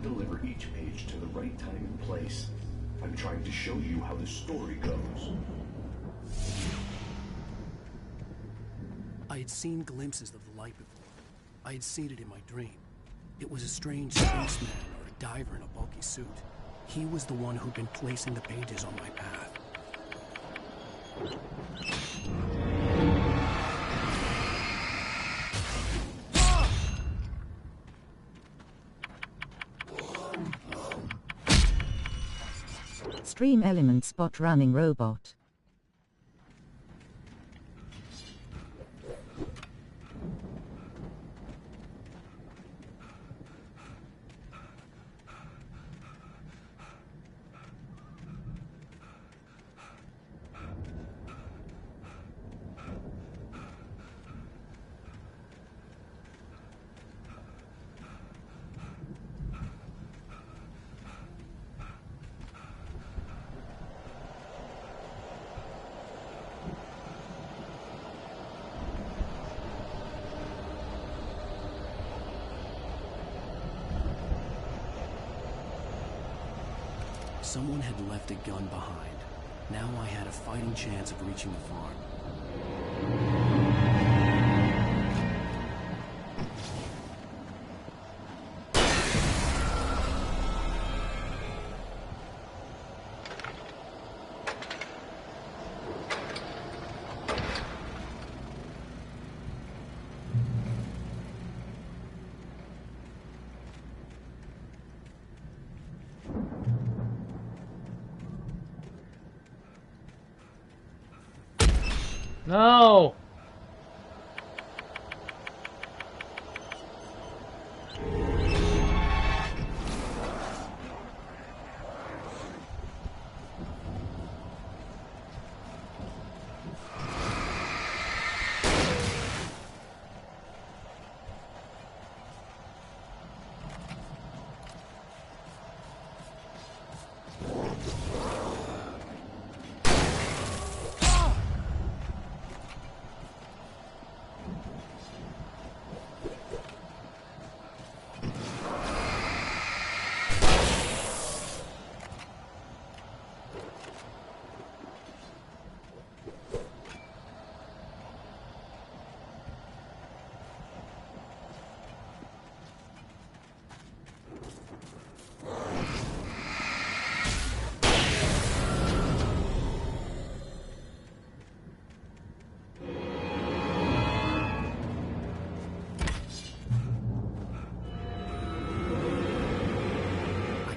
deliver each page to the right time and place. I'm trying to show you how the story goes. I had seen glimpses of the light before. I had seen it in my dream. It was a strange spaceman or a diver in a bulky suit. He was the one who'd been placing the pages on my path. Stream element spot running robot. Someone had left a gun behind. Now I had a fighting chance of reaching the farm. No!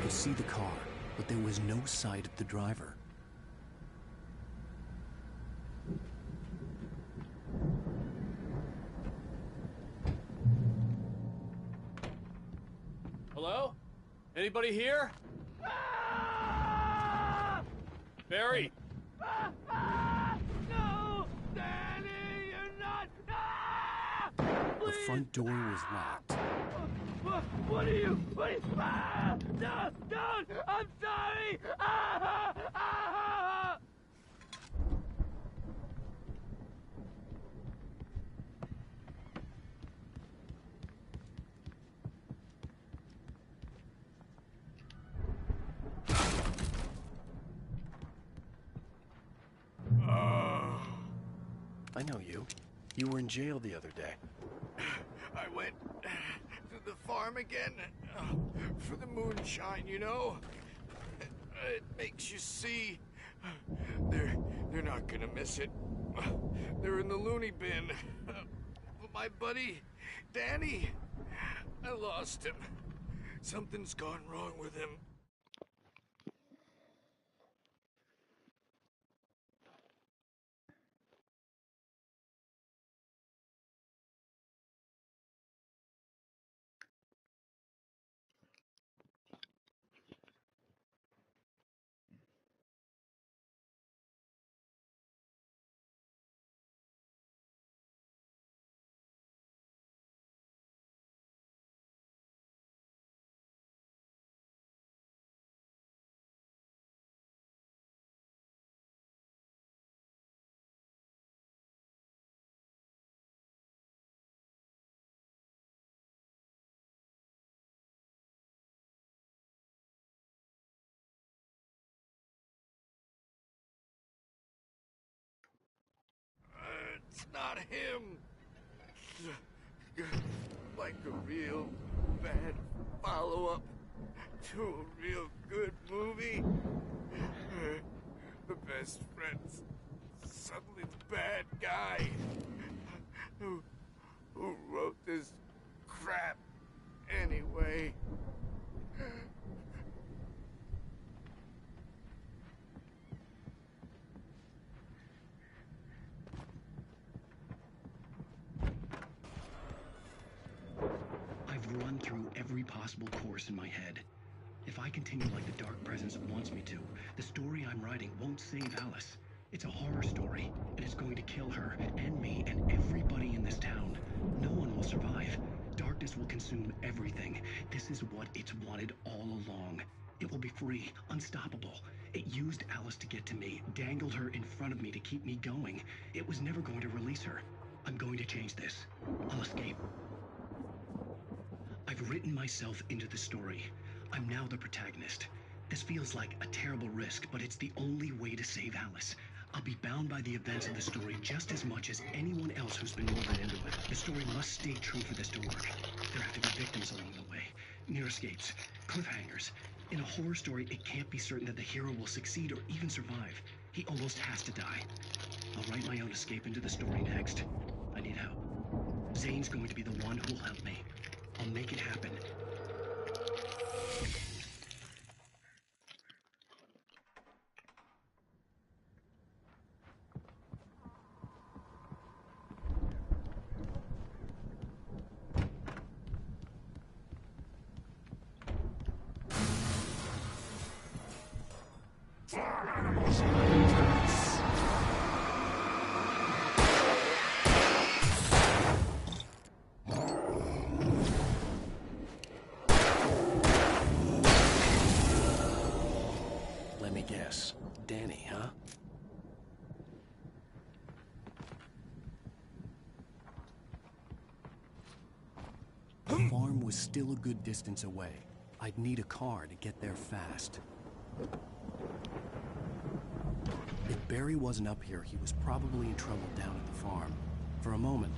See the car, but there was no sight of the driver. Hello? Anybody here? Barry! No! Danny, you're not! The front door was locked. What are you? No! Don't! I'm sorry! I know you. You were in jail the other day. I went to the farm again for the moonshine, you know? It makes you see. They're not gonna miss it. They're in the loony bin. But my buddy, Danny, I lost him. Something's gone wrong with him. It's not him. Like a real bad follow-up to a real good movie. The best friend's suddenly the bad guy. Who wrote this crap anyway? I've run through every possible course in my head. If I continue like the Dark Presence wants me to, the story I'm writing won't save Alice. It's a horror story, and it's going to kill her, and me, and everybody in this town. No one will survive. Darkness will consume everything. This is what it's wanted all along. It will be free, unstoppable. It used Alice to get to me, dangled her in front of me to keep me going. It was never going to release her. I'm going to change this. I'll escape. I've written myself into the story. I'm now the protagonist. This feels like a terrible risk, but it's the only way to save Alice. I'll be bound by the events of the story just as much as anyone else who's been woven into it. The story must stay true for this to work. There have to be victims along the way, near escapes, cliffhangers. In a horror story, it can't be certain that the hero will succeed or even survive. He almost has to die. I'll write my own escape into the story next. I need help. Zane's going to be the one who'll help me. I'll make it happen. Let me guess. Danny, huh? The farm was still a good distance away. I'd need a car to get there fast. If Barry wasn't up here, he was probably in trouble down at the farm. For a moment,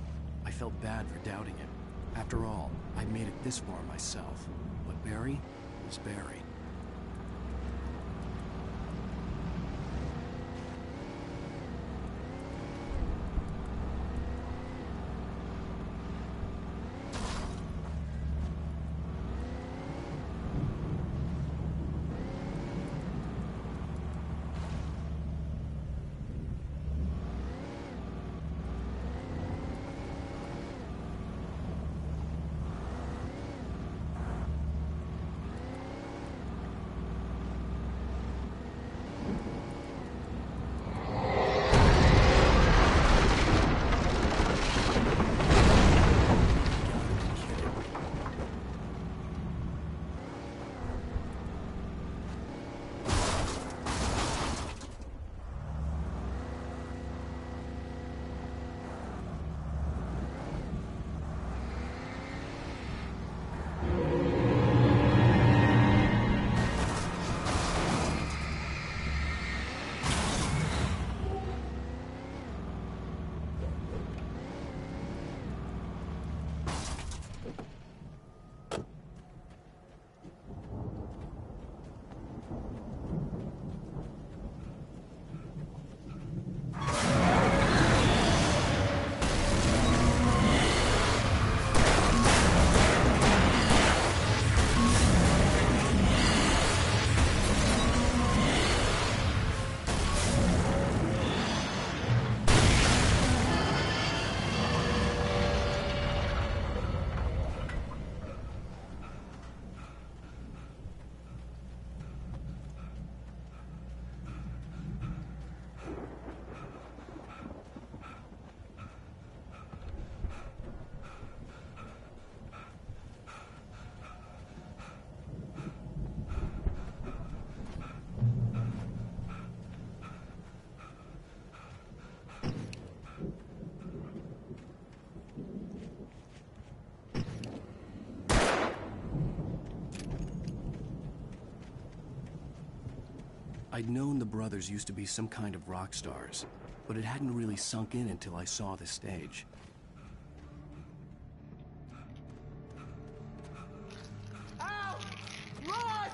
I felt bad for doubting him. After all, I'd made it this far myself. But Barry was Barry. I'd known the brothers used to be some kind of rock stars, but it hadn't really sunk in until I saw the stage. Al! Run!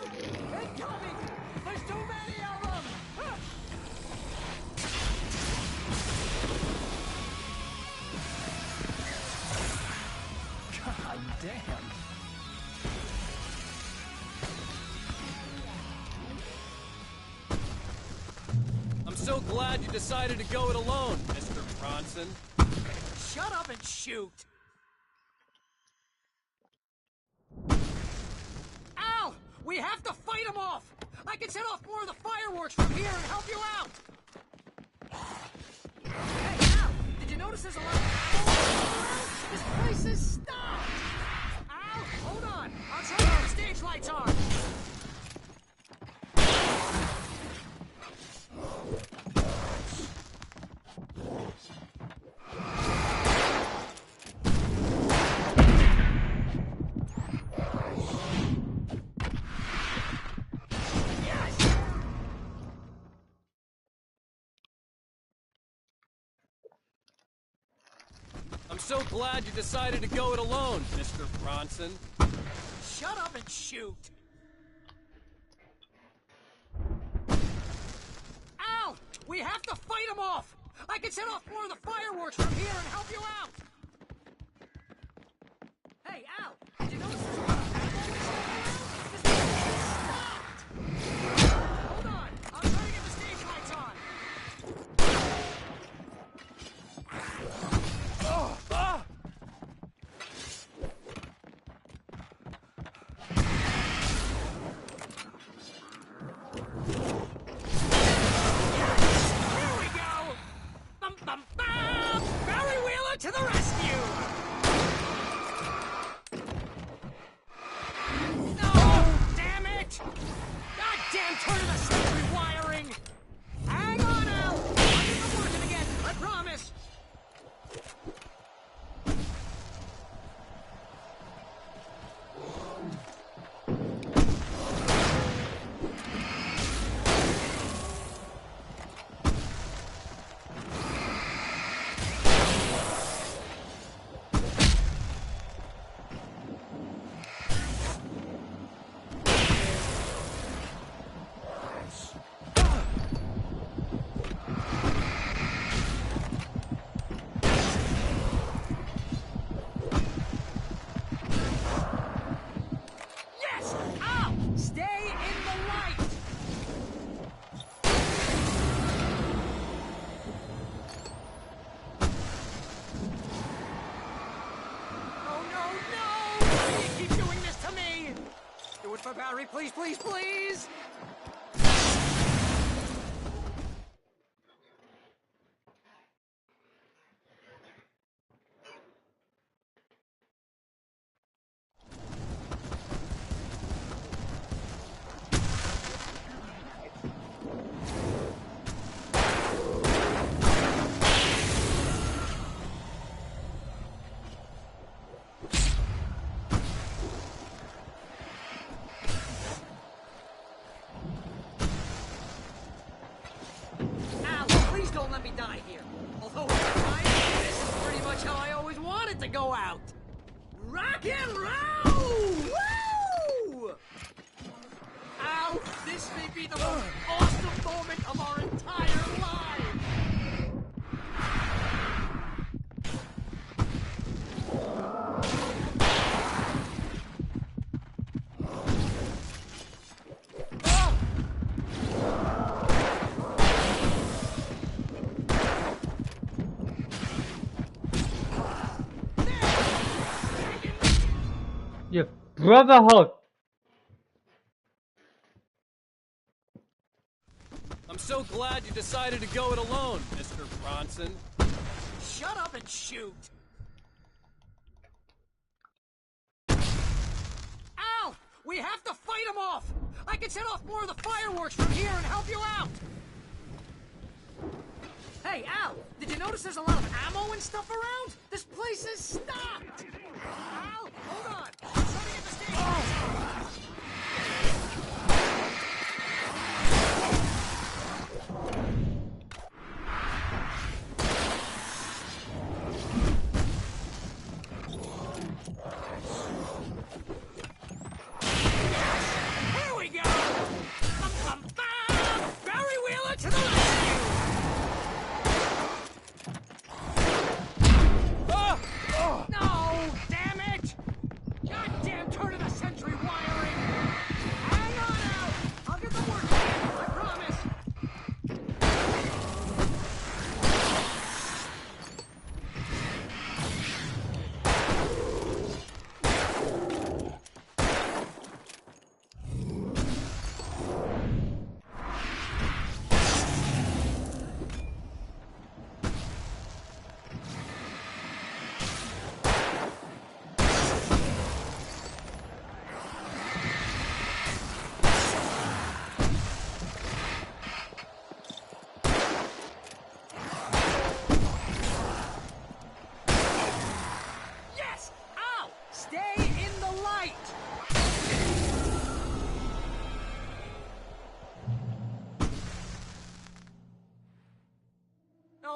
Incoming! There's too many of them! God damn. I'm so glad you decided to go it alone, Mr. Bronson. Shut up and shoot! Al! We have to fight them off! I can set off more of the fireworks from here and help you out! Hey, Al! Did you notice there's a lot of ammo around? This place is stopped! Al, hold on! I'll try to get the stage lights on! I'm so glad you decided to go it alone, Mr. Bronson. Shut up and shoot! Al! We have to fight them off! I can set off more of the fireworks from here and help you out! Hey, Al! Did you notice there's a lot of ammo this place is stopped! Hold on! I'll try to get the stage lights on! Here we go! Bum bum bum! Barry Wheeler to the rescue! No! Damn it! Goddamn turn of the century wiring! Hang on, Al! I'll get them working again, I promise! Yes! Al! Stay in the light! Oh, no, no! Why do you keep doing this to me? Do it for Barry, please, please, please! Al, please don't let me die here. Although, this is pretty much how I always wanted to go out. Rock and roll! Woo! Al, this may be the most awesome moment of our entire lives. You brotherhood! I'm so glad you decided to go it alone, Mr. Bronson. Shut up and shoot! Al! We have to fight them off! I can set off more of the fireworks from here and help you out! Hey, Al! Did you notice there's a lot of ammo and stuff around? This place is stopped! Al, hold on! I'm trying to get the stage lights on.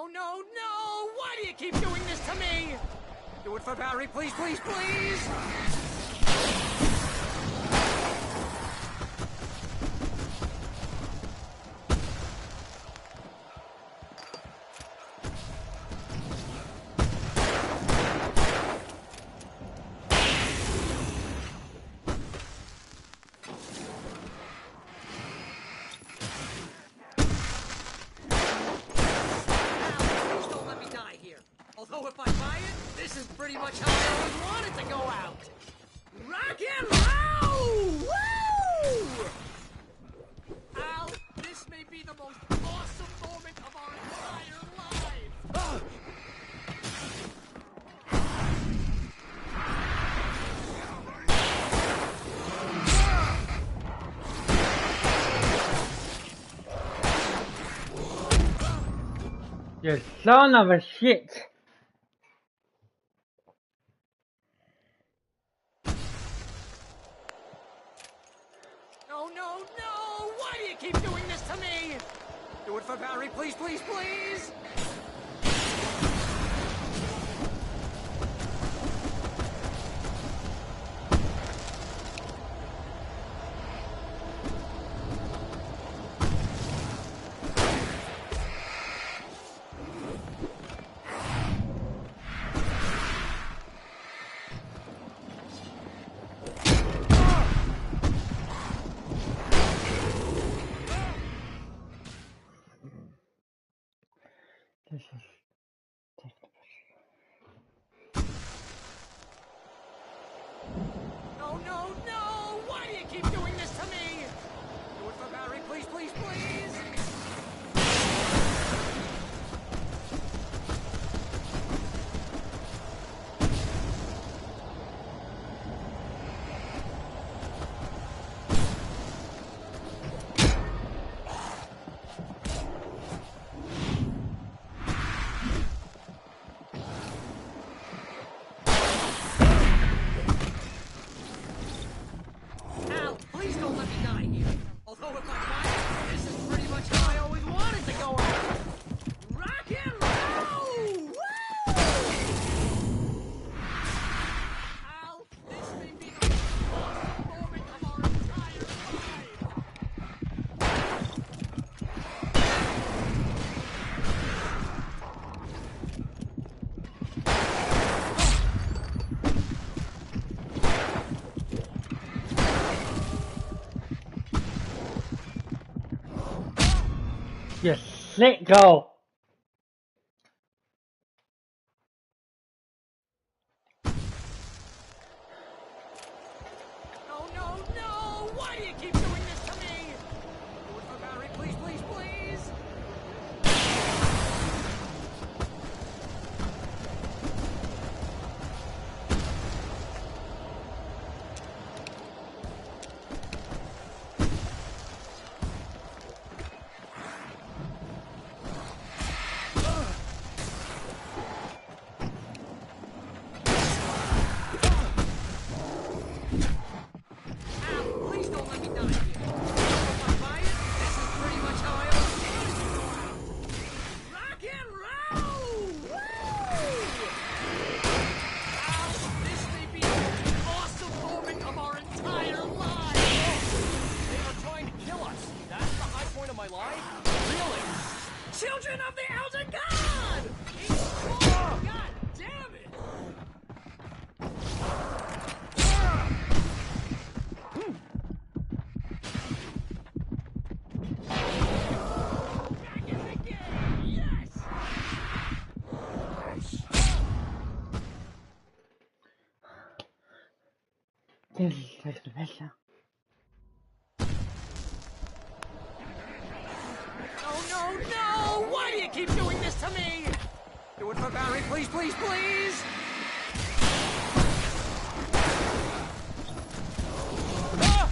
No, no, no! Why do you keep doing this to me? Do it for Barry, please, please, please! Although if I buy it, this is pretty much how I always wanted to go out. Rock and roll! Woo! Al, this may be the most awesome moment of our entire lives. You son of a shit! No, no, no! Why do you keep doing this to me? Do it for Barry, please, please, please! This is... No, no, no! Why do you keep doing this to me? Do it for Barry, please, please, please! Al, please don't let me die here. Although if I die, this is pretty much how I always wanted to go out. Rock and roll! Woo! Al, this may be the most awesome moment of our entire lives. You sicko! No, no, no! Why do you keep doing this to me? Do it for Barry, please, please, please! Al, please don't let me die here. If I buy it, this is pretty much how I always wanted to go out. Rock and roll! Woo! Al, this may be the most awesome moment of our entire lives. They are trying to kill us. That's the high point of my life? Really? Children of the Elder God! Oh, God damn it! Back in the game! Yes! This is like the best. No, no, no! Why do you keep doing this to me? Do it for Barry, please, please, please! Ah!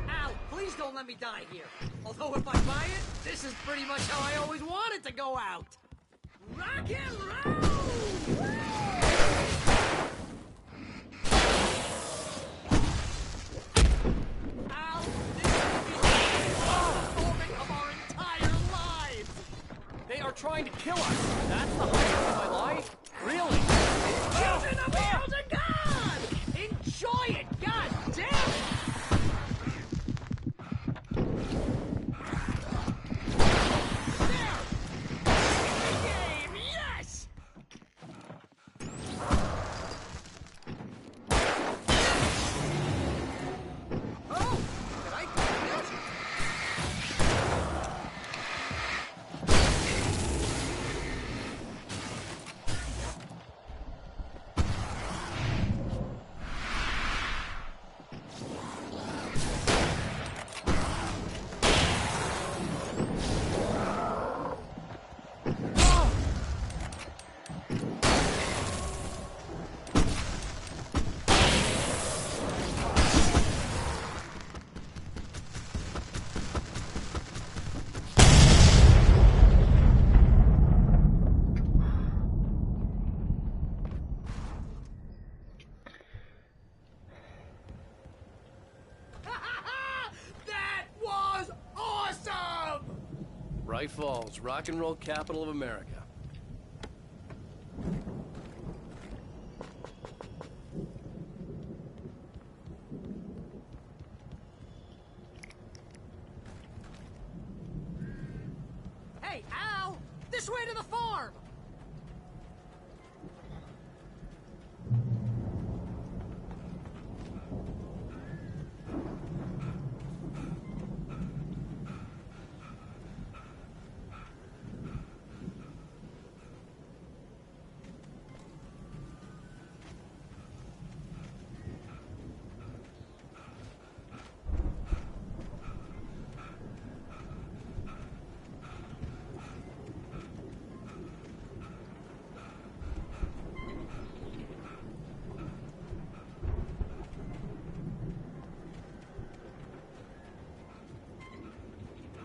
Al, please don't don't let me die here. Although if I buy it, this is pretty much how I always wanted to go out. Rock and roll! Woo! Ow! This could be the moment of our entire lives! They are trying to kill us. That's the highlight of my life? Really? Children of the Elder God! Enjoy it! God damn it! There! The game! Yes! Oh! Did I do this? That was awesome! Bright Falls, rock and roll capital of America. Hey, Al! This way to the farm!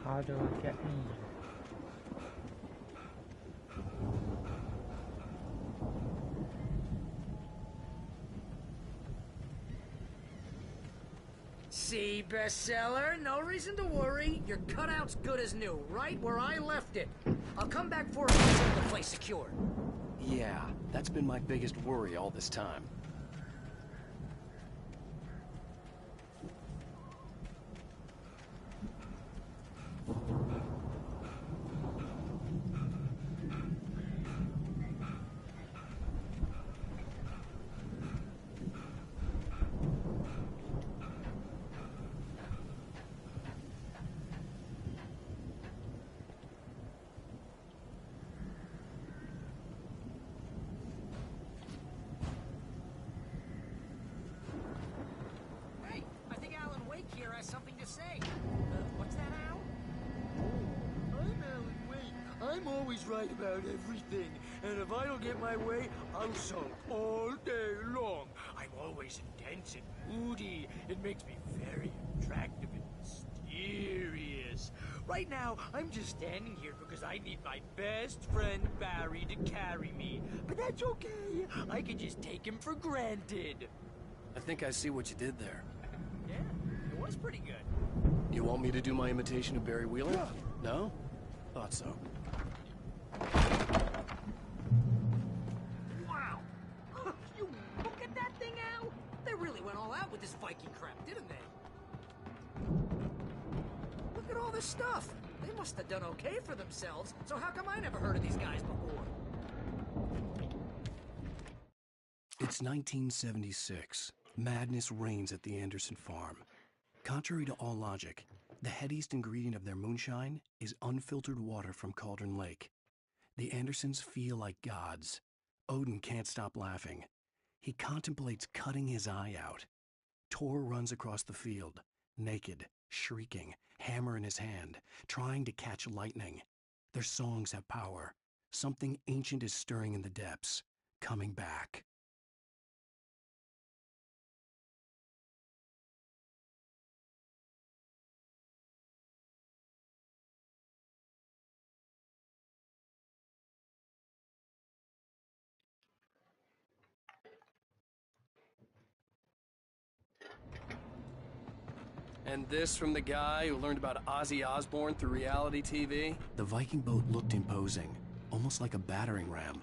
How do I get in? See, bestseller? No reason to worry. Your cutout's good as new, right where I left it. I'll come back for it once I get the place secured. Yeah, that's been my biggest worry all this time. Hey, I think Alan Wake here has something to say. What's that, Al? I'm Alan Wake. I'm always right about everything. And if I don't get my way, I'll sulk all day long. I'm always intense and moody. It makes me very attractive and mysterious. Right now, I'm just standing here because I need my best friend Barry to carry me. But that's okay. I can just take him for granted. I think I see what you did there. Yeah, it was pretty good. You want me to do my imitation of Barry Wheeler? Yeah. No? Thought so. Wow! You look at that thing, Al! They really went all out with this Viking crap, didn't they? Look at all this stuff. They must have done okay for themselves, so how come I never heard of these guys before? It's 1976. Madness reigns at the Anderson farm. Contrary to all logic, the headiest ingredient of their moonshine is unfiltered water from Cauldron Lake. The Andersons feel like gods. Odin can't stop laughing. He contemplates cutting his eye out. Tor runs across the field, naked, shrieking, hammer in his hand, trying to catch lightning. Their songs have power. Something ancient is stirring in the depths, coming back. And this from the guy who learned about Ozzy Osbourne through reality TV? The Viking boat looked imposing, almost like a battering ram.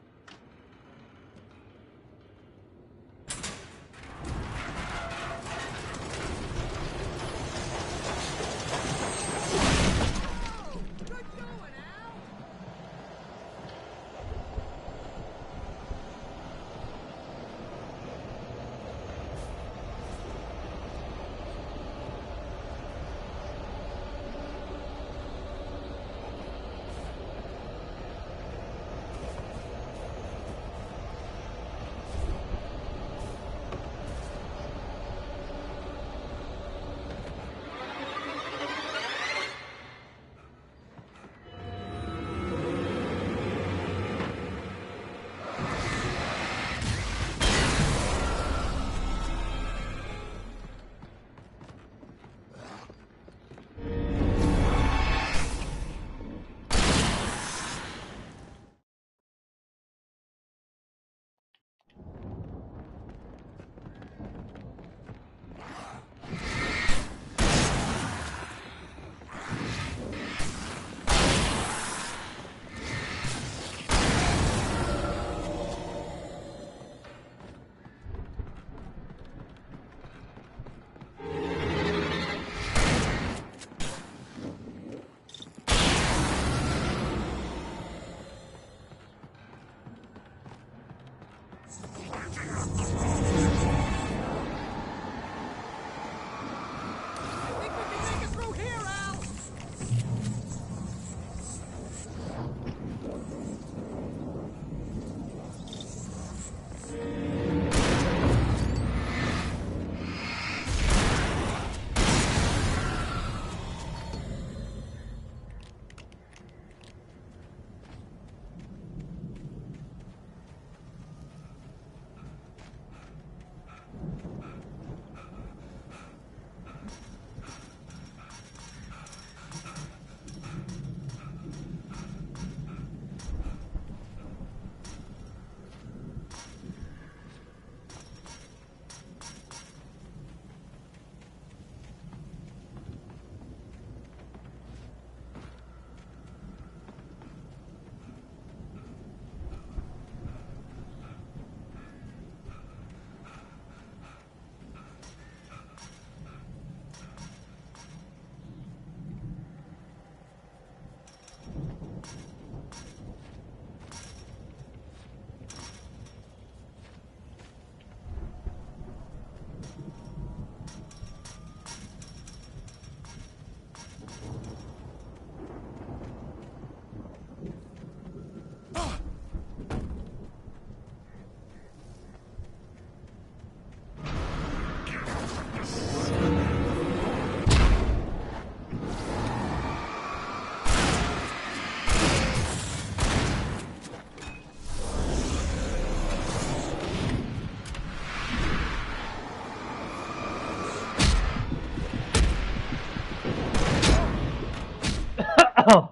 Oh.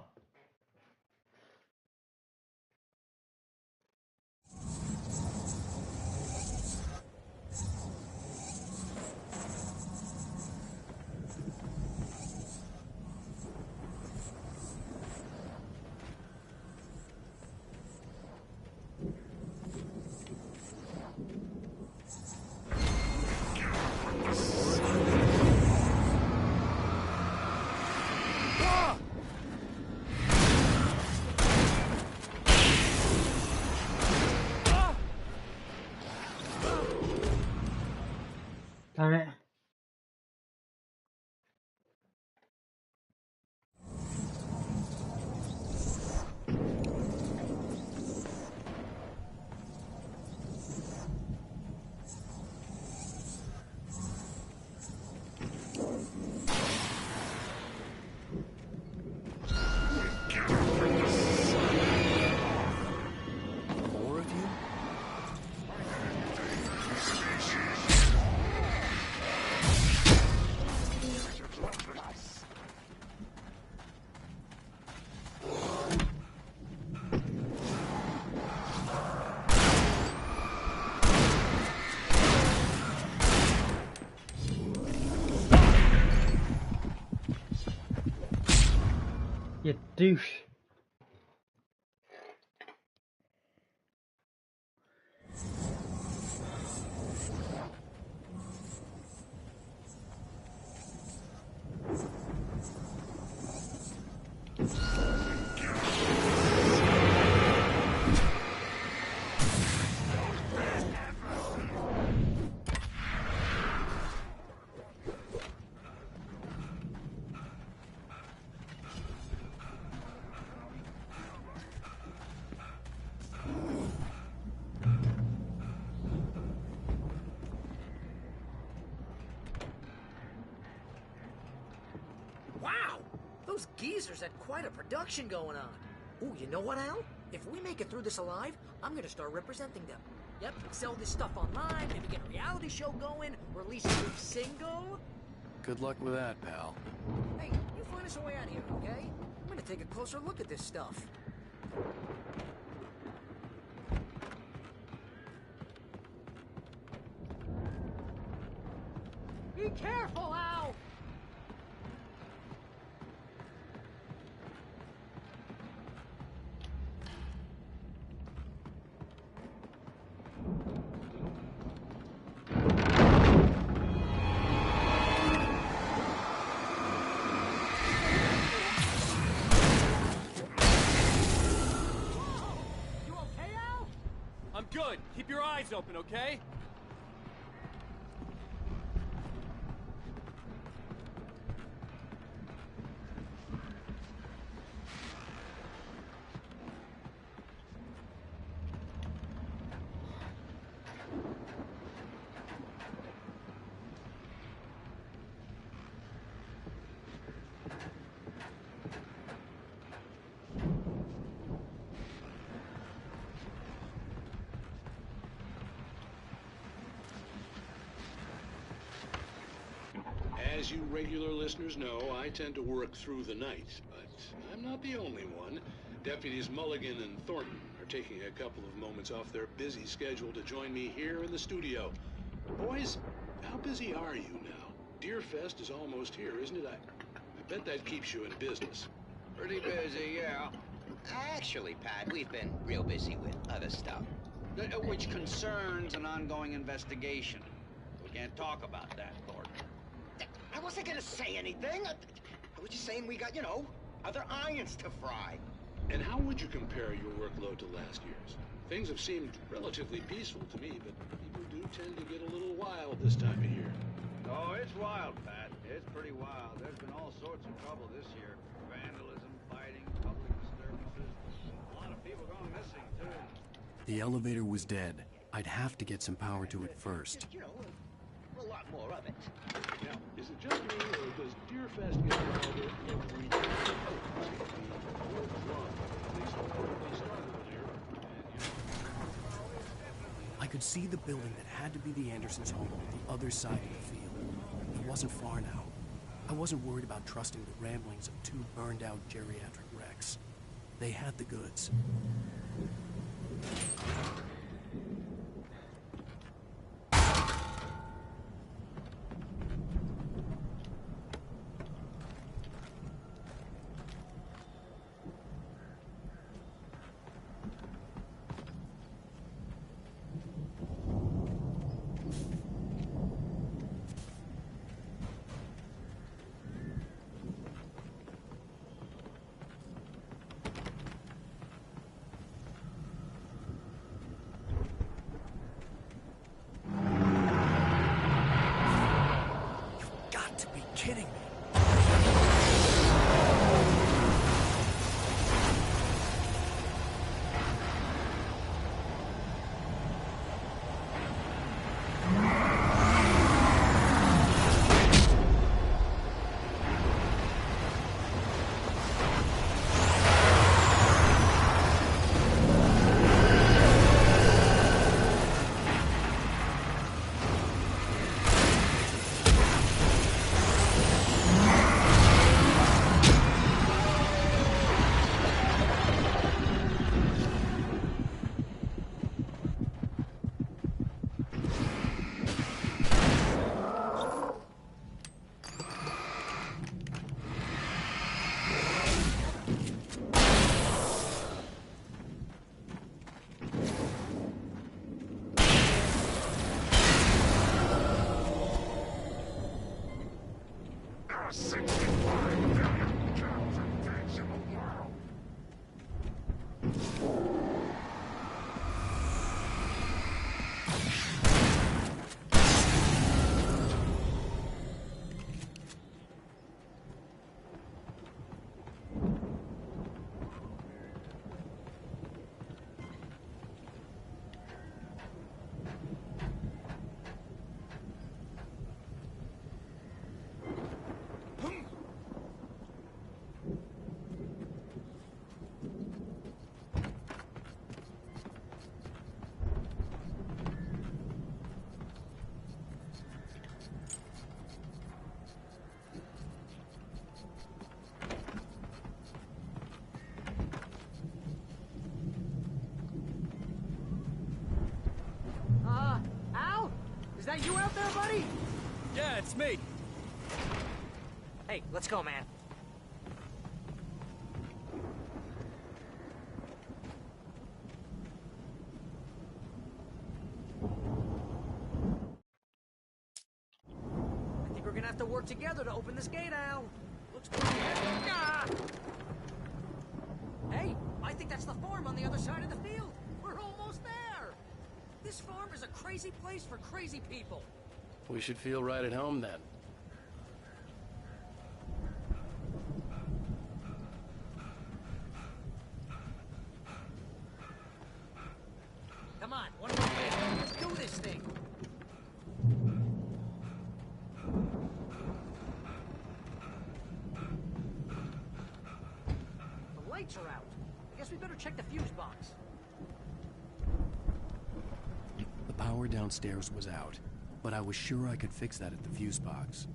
Damn it. More of you? You douche. Wow! Those geezers had quite a production going on. Ooh, you know what, Al? If we make it through this alive, I'm gonna start representing them. Yep, sell this stuff online, maybe get a reality show going, release a new single. Good luck with that, pal. Hey, you find us a way out of here, okay? I'm gonna take a closer look at this stuff. Be careful, Al! You okay, Al? I'm good. Keep your eyes open, okay? As you regular listeners know, I tend to work through the night, but I'm not the only one. Deputies Mulligan and Thornton are taking a couple of moments off their busy schedule to join me here in the studio. Boys, how busy are you now? Deerfest is almost here, isn't it? I bet that keeps you in business. Pretty busy, yeah. Actually, Pat, we've been real busy with other stuff. Which concerns an ongoing investigation. We can't talk about that, Thornton. I wasn't gonna say anything. I was just saying we got, other irons to fry. And how would you compare your workload to last year's? Things have seemed relatively peaceful to me, but people do tend to get a little wild this time of year. Oh, it's wild, Pat. It's pretty wild. There's been all sorts of trouble this year. Vandalism, fighting, public disturbances. A lot of people gone missing, too. The elevator was dead. I'd have to get some power to it first. Just, a lot more of it. Now, is it just me, or does Deerfest get louder every day? I could see the building that had to be the Andersons' home on the other side of the field. It wasn't far now. I wasn't worried about trusting the ramblings of two burned-out geriatric wrecks. They had the goods. that you out there, buddy? Yeah, it's me. Hey, let's go, man. I think we're gonna have to work together to open this gate, Al. Looks pretty heavy. Ah! Hey, I think that's the farm on the other side of the field. We're almost there. This farm is a crazy place for crazy people. We should feel right at home then. Come on, one more minute. Let's do this thing. The lights are out. I guess we better check the fuse box. The power downstairs was out, but I was sure I could fix that at the fuse box.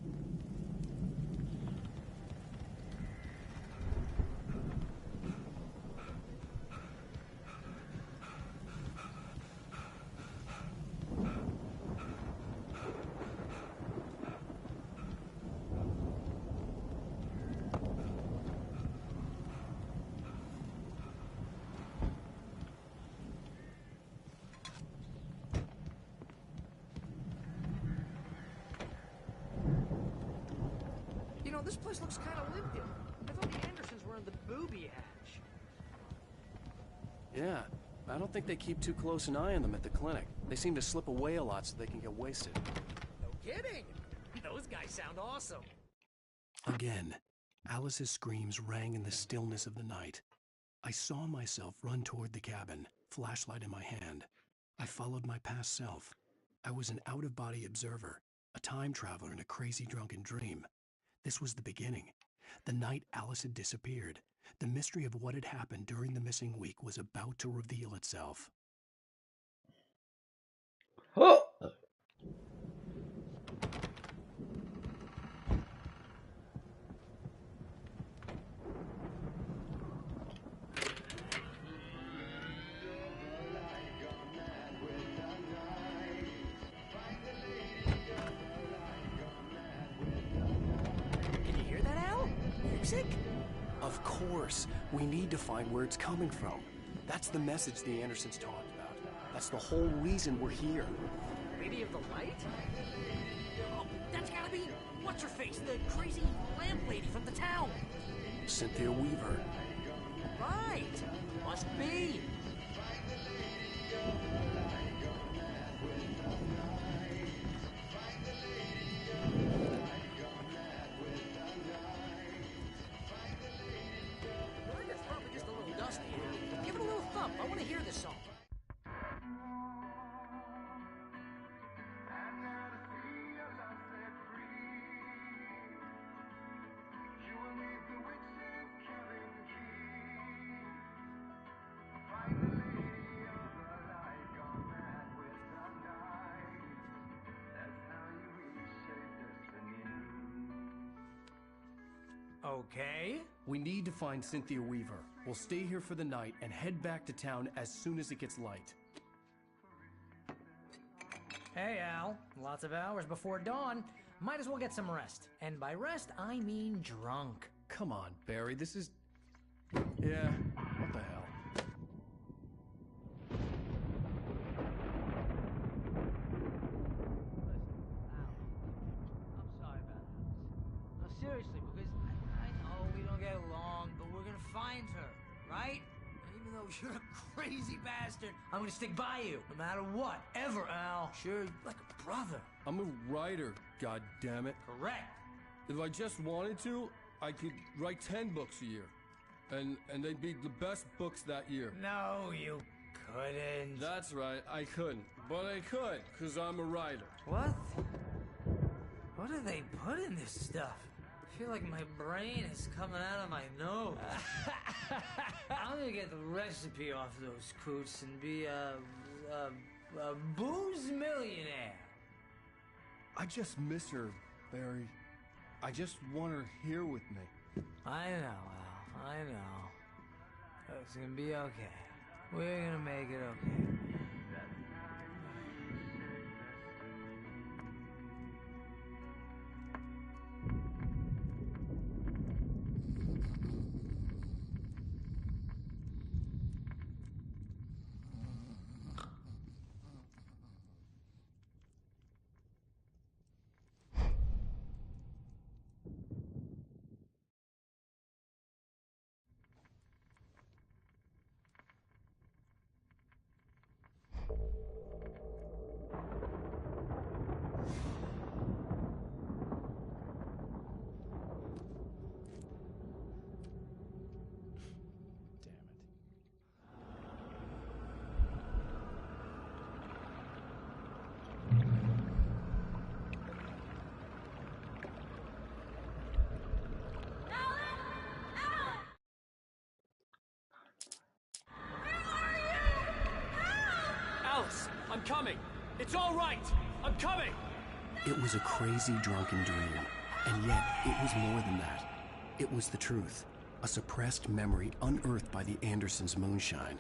You know, this place looks kind of limpid. I thought the Andersons were in the booby hatch. Yeah, I don't think they keep too close an eye on them at the clinic. They seem to slip away a lot so they can get wasted. No kidding. Those guys sound awesome. Again, Alice's screams rang in the stillness of the night. I saw myself run toward the cabin, flashlight in my hand. I followed my past self. I was an out-of-body observer, a time traveler in a crazy drunken dream. This was the beginning. The night Alice had disappeared. The mystery of what had happened during the missing week was about to reveal itself. Oh! Can you hear that, Al? Music? Of course, we need to find where it's coming from. That's the message the Andersons talked about. That's the whole reason we're here. Lady of the Light? Oh, that's gotta be what's-her-face, the crazy lamp lady from the town. Cynthia Weaver. Right. Must be. The record's probably just a little dusty. Give it a little thump. I want to hear this song. Okay. We need to find Cynthia Weaver. We'll stay here for the night and head back to town as soon as it gets light. Hey, Al. Lots of hours before dawn. Might as well get some rest. And by rest, I mean drunk. Come on, Barry, this is... Yeah, what the hell? I'm sorry about that. No, seriously, because I know we don't get along, but we're gonna find her, right? Even though you're a crazy bastard, I'm gonna stick by you, no matter what, ever, Al. Sure, like a brother. I'm a writer, goddammit. Correct. If I just wanted to, I could write 10 books a year. And they'd be the best books that year. No, you couldn't. That's right, I couldn't. But I could, because I'm a writer. What? What do they put in this stuff? I feel like my brain is coming out of my nose. I'm gonna get the recipe off those coots and be a booze millionaire. I just miss her, Barry. I just want her here with me. I know, Al. I know. It's gonna be okay. We're gonna make it okay. I'm coming! It's all right! I'm coming! It was a crazy drunken dream, and yet it was more than that. It was the truth, a suppressed memory unearthed by the Andersons' moonshine.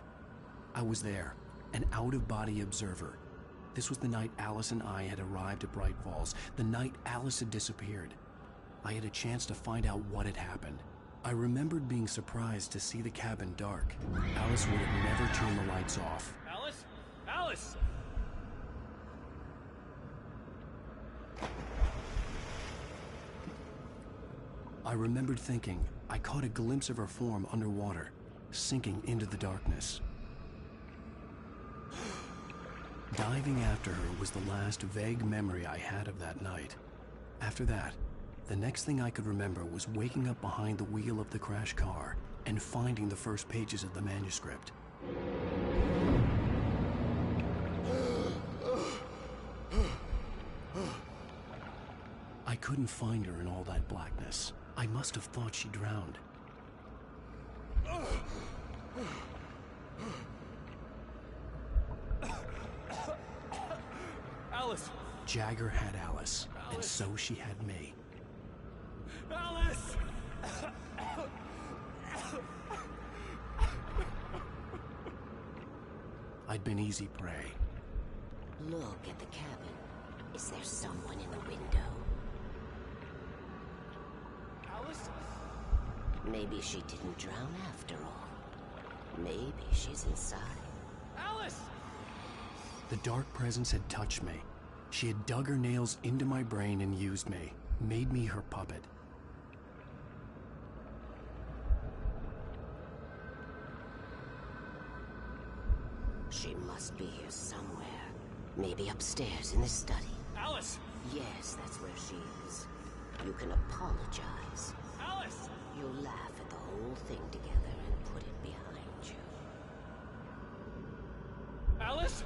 I was there, an out-of-body observer. This was the night Alice and I had arrived at Bright Falls, the night Alice had disappeared. I had a chance to find out what had happened. I remembered being surprised to see the cabin dark. Alice would have never turned the lights off. Alice? Alice! I remembered thinking I caught a glimpse of her form underwater, sinking into the darkness. Diving after her was the last vague memory I had of that night. After that, the next thing I could remember was waking up behind the wheel of the crash car and finding the first pages of the manuscript. I couldn't find her in all that blackness. I must have thought she drowned. Alice! Jagger had Alice, and so she had me. Alice! I'd been easy prey. Look at the cabin. Is there someone in the window? Alice? Maybe she didn't drown after all. Maybe she's inside. Alice! The dark presence had touched me. She had dug her nails into my brain and used me, made me her puppet. She must be here somewhere. Maybe upstairs in the study. Alice! Yes, that's where she is. You can apologize. Alice! You'll laugh at the whole thing together and put it behind you. Alice?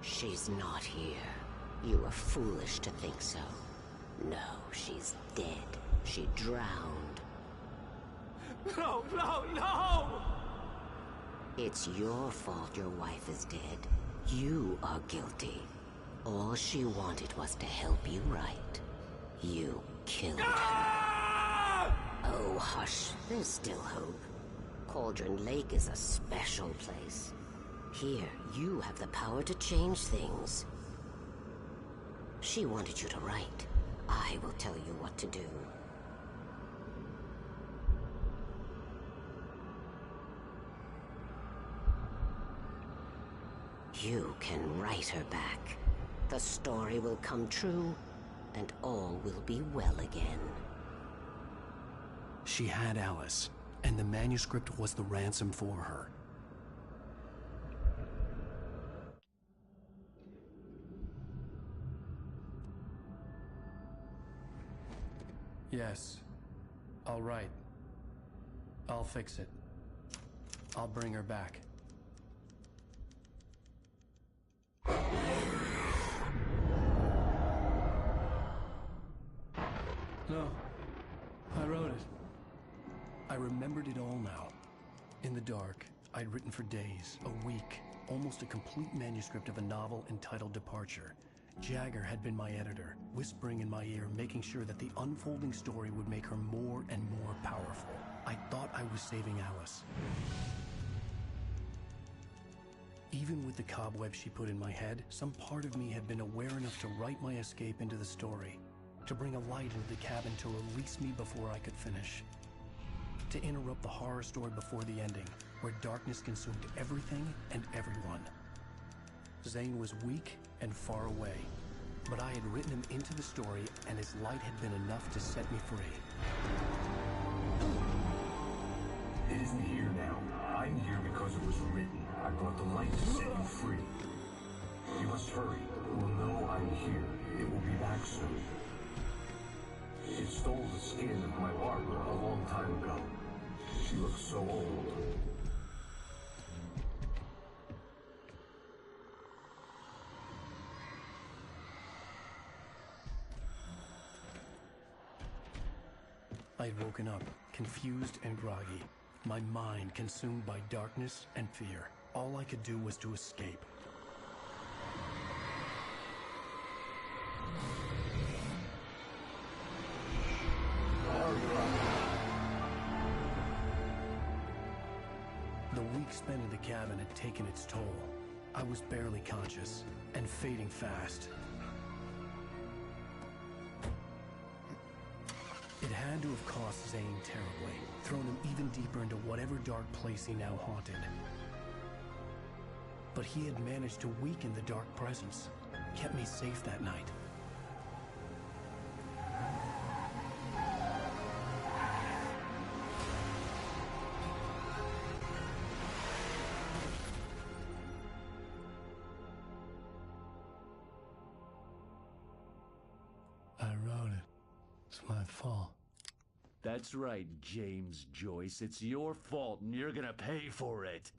She's not here. You are foolish to think so. No, she's dead. She drowned. No, no, no! It's your fault your wife is dead. You are guilty. All she wanted was to help you right. You killed her. Oh, hush. There's still hope. Cauldron Lake is a special place. Here, you have the power to change things. She wanted you to write. I will tell you what to do. You can write her back. The story will come true, and all will be well again. She had Alice, and the manuscript was the ransom for her. Yes. All right. I'll fix it. I'll bring her back. No. I wrote it. I remembered it all now. In the dark, I'd written for days, a week, almost a complete manuscript of a novel entitled Departure. Jagger had been my editor, whispering in my ear, making sure that the unfolding story would make her more and more powerful. I thought I was saving Alice. Even with the cobweb she put in my head, some part of me had been aware enough to write my escape into the story, to bring a light into the cabin to release me before I could finish, to interrupt the horror story before the ending, where darkness consumed everything and everyone. Zane was weak and far away, but I had written him into the story, and his light had been enough to set me free. It isn't here now. I'm here because it was written. I brought the light to set you free. You must hurry. It will know I'm here. It will be back soon. It stole the skin of my Barbara a long time ago. She looks so old. I had woken up, confused and groggy, my mind consumed by darkness and fear. All I could do was to escape. The week spent in the cabin had taken its toll. I was barely conscious, and fading fast. It had to have cost Zane terribly, thrown him even deeper into whatever dark place he now haunted. But he had managed to weaken the dark presence, kept me safe that night. I wrote it. It's my fault. That's right, James Joyce. It's your fault, and you're gonna pay for it.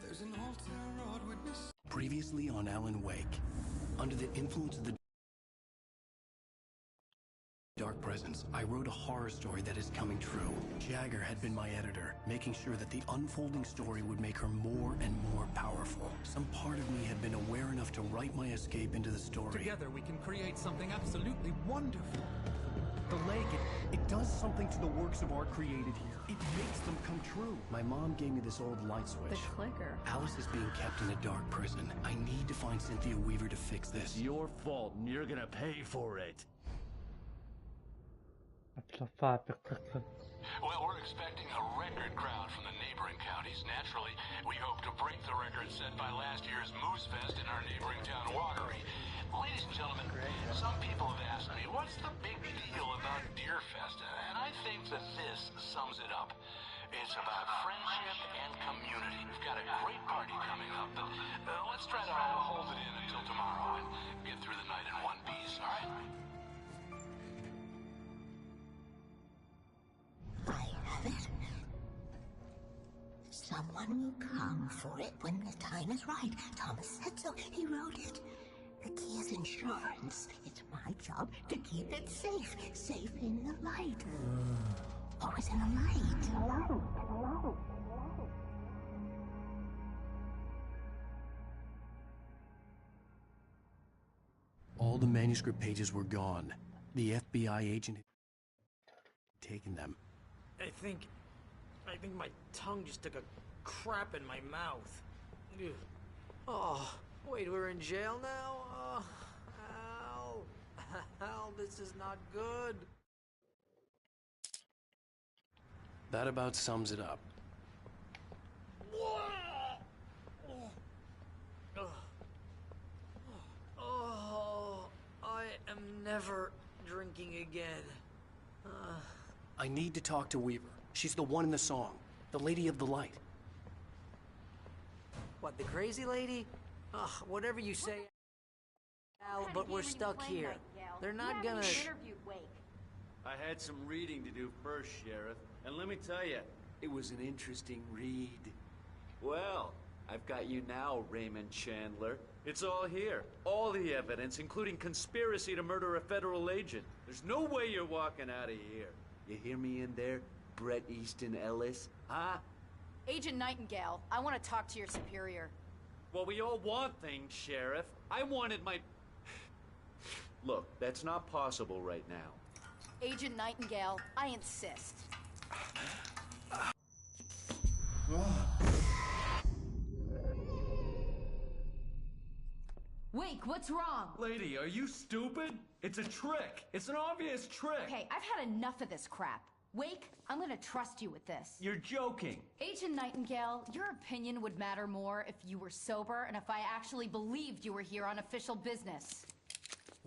There's an old town road witness. Previously on Alan Wake, under the influence of the dark presence, I wrote a horror story that is coming true. Jagger had been my editor, making sure that the unfolding story would make her more and more powerful. Some part of me had been aware enough to write my escape into the story. Together we can create something absolutely wonderful. The lake, it does something to the works of art created here. It makes them come true. My mom gave me this old light switch. The clicker. Alice is being kept in a dark prison. I need to find Cynthia Weaver to fix this. It's your fault, and you're gonna pay for it. Well, we're expecting a record crowd from the neighboring counties. Naturally, we hope to break the record set by last year's Moose Fest in our neighboring town, Watery. Ladies and gentlemen, some people have asked me, what's the big deal about Deer Fest? And I think that this sums it up. It's about friendship and community. We've got a great party coming up, but let's try to hold it in until tomorrow and get through the night in one piece, all right? Someone will come for it when the time is right. Thomas said so. He wrote it. The key is insurance. It's my job to keep it safe. Safe in the light. Always in the light. All the manuscript pages were gone. The FBI agent had taken them. I think my tongue just took a crap in my mouth. Ugh. Oh, wait, we're in jail now? Oh, Al. Al, this is not good. That about sums it up. Oh, I am never drinking again. I need to talk to Weaver. She's the one in the song. The Lady of the Light. What, the crazy lady? Ugh, whatever you say, Al, but we're stuck here. They're not gonna... I had some reading to do first, Sheriff, and let me tell you, it was an interesting read. Well, I've got you now, Raymond Chandler. It's all here. All the evidence, including conspiracy to murder a federal agent. There's no way you're walking out of here. You hear me in there, Bret Easton Ellis? Huh? Agent Nightingale, I want to talk to your superior. Well, we all want things, Sheriff. I wanted my... Look, that's not possible right now. Agent Nightingale, I insist. Wake, what's wrong? Lady, are you stupid? It's a trick. It's an obvious trick. Okay, I've had enough of this crap. Wake, I'm gonna trust you with this. You're joking. Agent Nightingale, your opinion would matter more if you were sober and if I actually believed you were here on official business.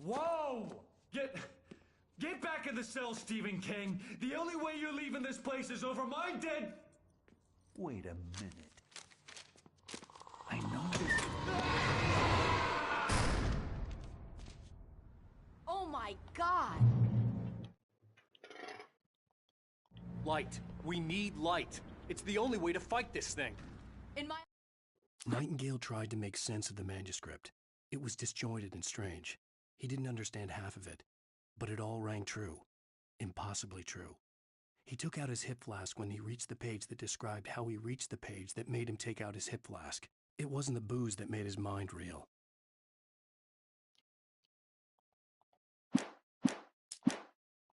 Whoa! Get back in the cell, Stephen King. The only way you're leaving this place is over my dead... Wait a minute. I know this... Oh my God! Light. We need light. It's the only way to fight this thing. In my... Nightingale tried to make sense of the manuscript. It was disjointed and strange. He didn't understand half of it, but it all rang true. Impossibly true. He took out his hip flask when he reached the page that described how he reached the page that made him take out his hip flask. It wasn't the booze that made his mind reel.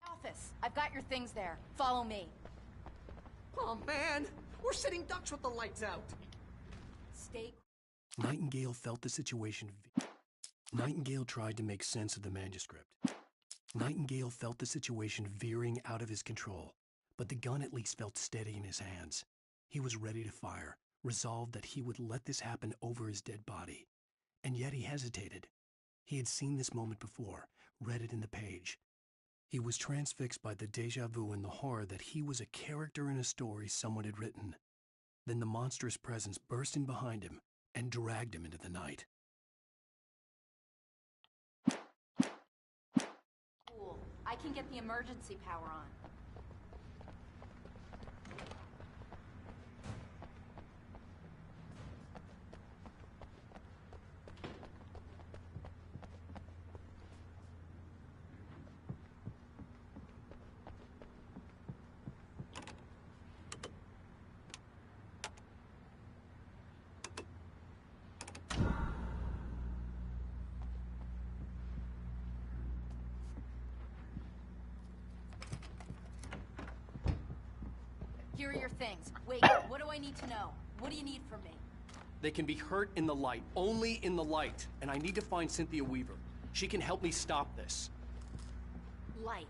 Office. I've got your things there. Follow me. Oh man, we're sitting ducks with the lights out. Stay. Nightingale felt the situation. Nightingale tried to make sense of the manuscript. Nightingale felt the situation veering out of his control, but the gun at least felt steady in his hands. He was ready to fire, resolved that he would let this happen over his dead body. And yet he hesitated. He had seen this moment before, read it in the page. He was transfixed by the déjà vu and the horror that he was a character in a story someone had written. Then the monstrous presence burst in behind him and dragged him into the night. Cool. I can get the emergency power on. Here are your things. Wait, what do I need to know? What do you need from me? They can be hurt in the light, only in the light. And I need to find Cynthia Weaver. She can help me stop this. Light.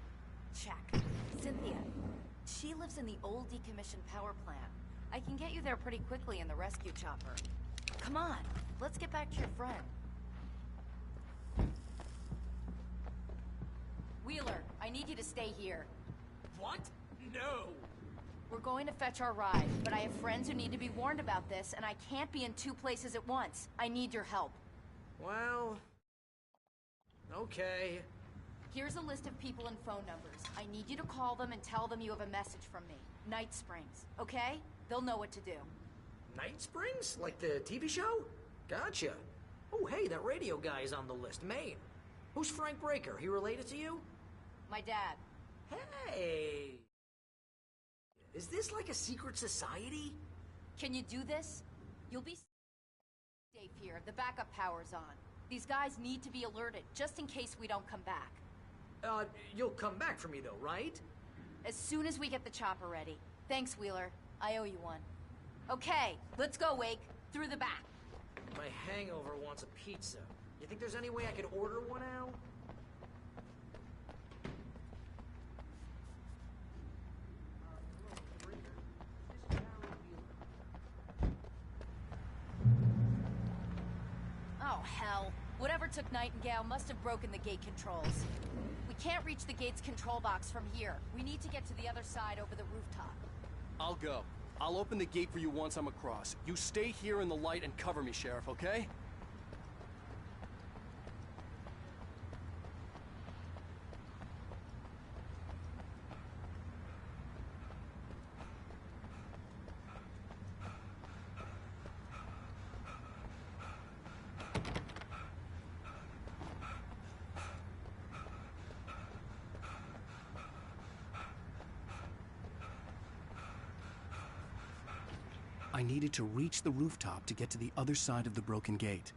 Check. Cynthia. She lives in the old decommissioned power plant. I can get you there pretty quickly in the rescue chopper. Come on, let's get back to your friend. Wheeler, I need you to stay here. What? No. We're going to fetch our ride, but I have friends who need to be warned about this, and I can't be in two places at once. I need your help. Well... okay. Here's a list of people and phone numbers. I need you to call them and tell them you have a message from me. Night Springs, okay? They'll know what to do. Night Springs? Like the TV show? Gotcha. Oh, hey, that radio guy is on the list. Maine. Who's Frank Breaker? He related to you? My dad. Hey! Is this like a secret society? Can you do this? You'll be safe here. The backup power's on. These guys need to be alerted, just in case we don't come back. You'll come back for me though, right? As soon as we get the chopper ready. Thanks, Wheeler. I owe you one. Okay, let's go, Wake. Through the back. My hangover wants a pizza. You think there's any way I could order one out? Oh, hell. Whatever took Nightingale must have broken the gate controls. We can't reach the gate's control box from here. We need to get to the other side over the rooftop. I'll go. I'll open the gate for you once I'm across. You stay here in the light and cover me, Sheriff, okay? I needed to reach the rooftop to get to the other side of the broken gate.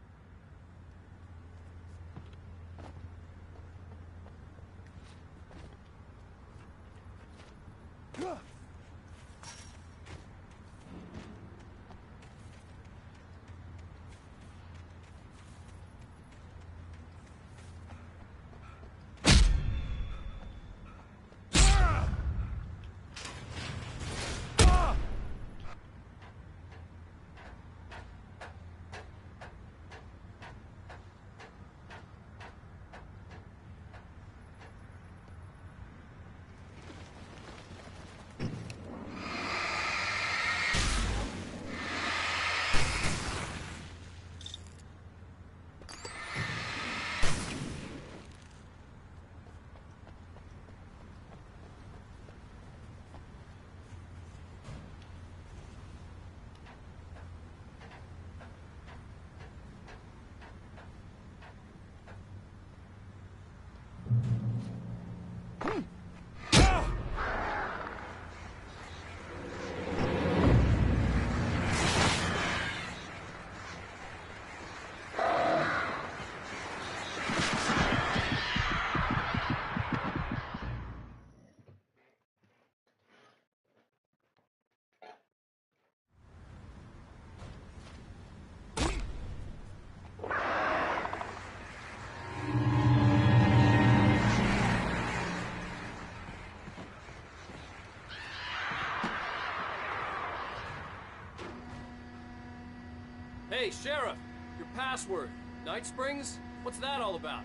Hey, Sheriff! Your password. Night Springs? What's that all about?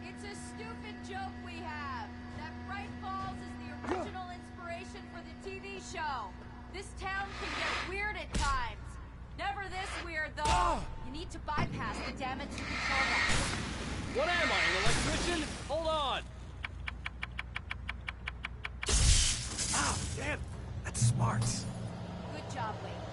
It's a stupid joke we have. That Bright Falls is the original inspiration for the TV show. This town can get weird at times. Never this weird, though. You need to bypass the damage to control box. What am I, an electrician? Hold on! Oh, damn! That's smart. Good job, Wade.